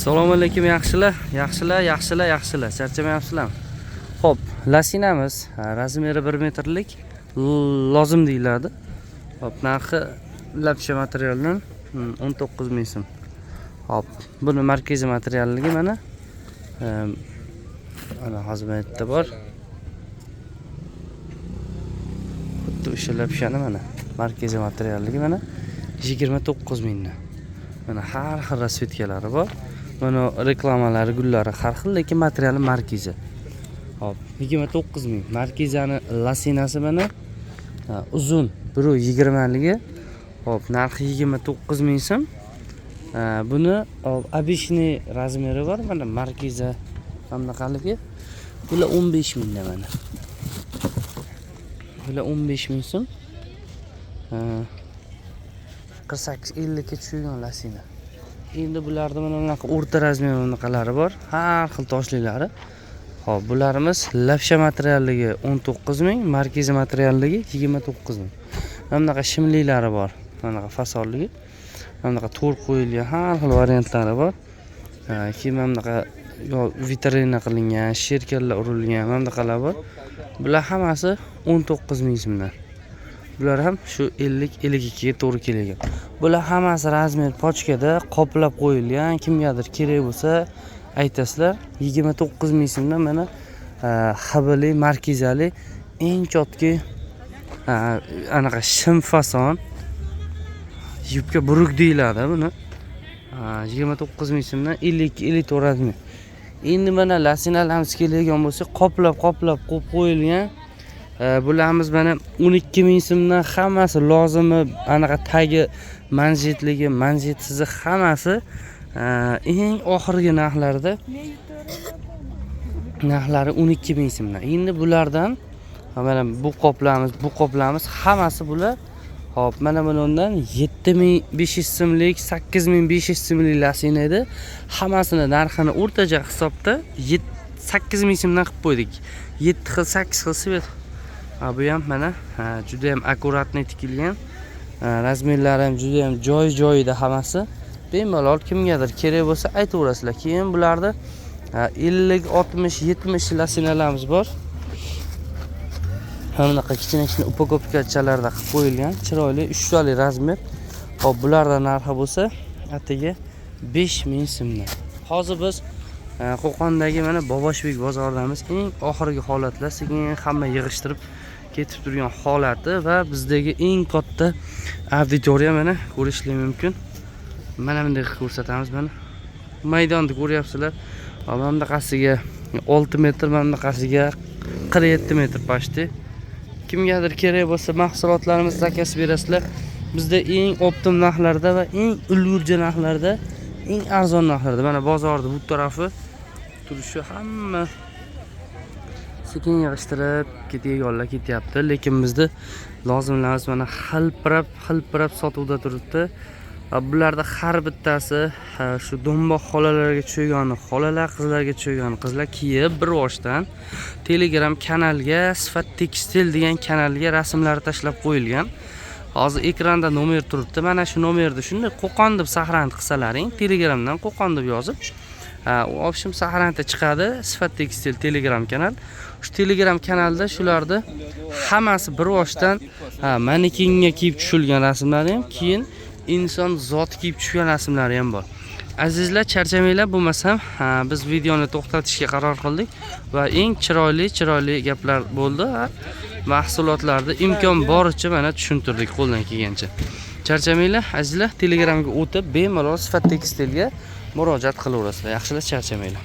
Assalomu alaykum yaxshilar. Charchamayapsizlarmi? Xo'p, lasinamiz razmeri 1 metrlik lozim deyiladi. Xo'p, narxi lapsha materialdan 19 ming so'm. Xo'p, buni markaziy materialligi mana xizmatda bor. Xuddi o'sha lapshani mana markaziy materialligi mana 29 mingdan. Mana har xil rasvetkalari bor. Mana reklamalari, gullari har xil, lekin materiali markaziy. Hop, 29 ming. Markazani lasinasi mana uzun 1.20 ligi. Hop, narxi 29 ming so'm. Buni обычный razmeri bor. Mana markaziy qanaqaligi. Bular 15 mingdan mana. Bular 15 ming so'm. 48-50 ga tushgan lasina. Endi bularda mana bunaqa o'rta razmer bunaqalari bor, har xil toshlilari. Xo'p, bularimiz lapsha materialligi 19 ming, markaziy materialligi 29 ming. Mana bunaqa shimlilari bor, mana bunaqa fasolligi. Mana bunaqa to'r qo'yilgan har xil variantlari bor. Keyin mana bunaqa vitrina qilingan, sherkallar urilgan, mana bunaqalar bor. Bular hammasi 19 ming so'mdan. Bular ham shu 50-52 ga to'g'ri kelgan. Bular hammasi razmer pochkada qoplab qo'yilgan. Kimgadir kerak bo'lsa aytasizlar. 29 ming so'mdan mana xabili markazali eng chotki anaqa shim fason yubka buruk deyiladi buni. 29 ming so'mdan 52-54 razmer. Endi mana lasinalarimiz kelgan bo'lsa qoplab qo'yib qo'yilgan. Bularimiz mana 12 ming so'mdan hammasi lozimi, anaqa tagi, manjetligi, manjetsizi hammasi eng oxirgi narxlarda. Narxlari 12 ming so'mdan. Endi bulardan mana bu qoplarimiz hammasi bular. Hop, mana bundan 7500 so'mlik, 8500 so'mlik lasina edi. Hammasini narxini o'rtacha hisobda 8 ming so'mdan qilib qo'ydik. 7 xil, 8 xil svet. Bu ham mana juda ham akkuratni tikilgan. Razmerlari ham juda ham joy-joyida hammasi. Bemalol kimgadir kerak bo'lsa aytaverasizlar. Keyin bularda 50, 60, 70 lasinalarimiz bor. Mana bunaqa kichkina upakovkachalarda qilib qo'yilgan, chiroyli 3 tali razmer. Hop, bulardan narxi bo'lsa atigi 5 ming so'mdan. Hozir biz Qo'qondagi mana Boboshbek bozoridamiz. Eng oxirgi holatlar, sekin hamma yig'ishtirib ketib turgan holati va bizdagi eng katta auditoriya mana ko'rishingiz mumkin. Mana bunday ko'rsatamiz mana. Maydonni ko'ryapsizlar. Mana bunaqasiga 6 metr, mana bunaqasiga 47 metr pashti. Kimgadir kerak bo'lsa mahsulotlarimiz zakaz berasizlar. Bizda eng optim narxlarda va eng ulgurji narxlarda, eng arzon narxlarda. Mana bozorning bu tarafi turishi hamma sekin yig'ishtirib ketayotganlar ketyapti, lekin bizda lozimlarimiz mana xilpirab sotuvda turibdi. Bularda har bittasi shu do'mboq xolalarga tushgan, xolalar qizlarga tushgan, qizlar kiyib bir boshdan Telegram kanalga Sifat tekstil degan kanalga rasmlar tashlab qo'yilgan. Hozir ekranda nomer turibdi. Mana shu nomerni shunday Qo'qon deb saqlanib qilsalaring, Telegramdan Qo'qon deb yozib, opshim saqlanib chiqadi. Sifat tekstil Telegram kanal. Shu Telegram kanalda shularni hammasi bir boshdan manekenga kiyib tushilgan rasmlari ham, keyin inson zoti kiyib tushgan rasmlari ham bor. Azizlar, charchamanglar, bo'lmasam biz videoni to'xtatishga qaror qildik va eng chiroyli gaplar bo'ldi. Mahsulotlarni imkon boricha mana tushuntirdik qo'ldan kelgancha. Charchamanglar, azizlar, Telegramga o'tib bemalol Sifat tekstilga murojaat qilaverasizlar. Yaxshilar, charchamanglar.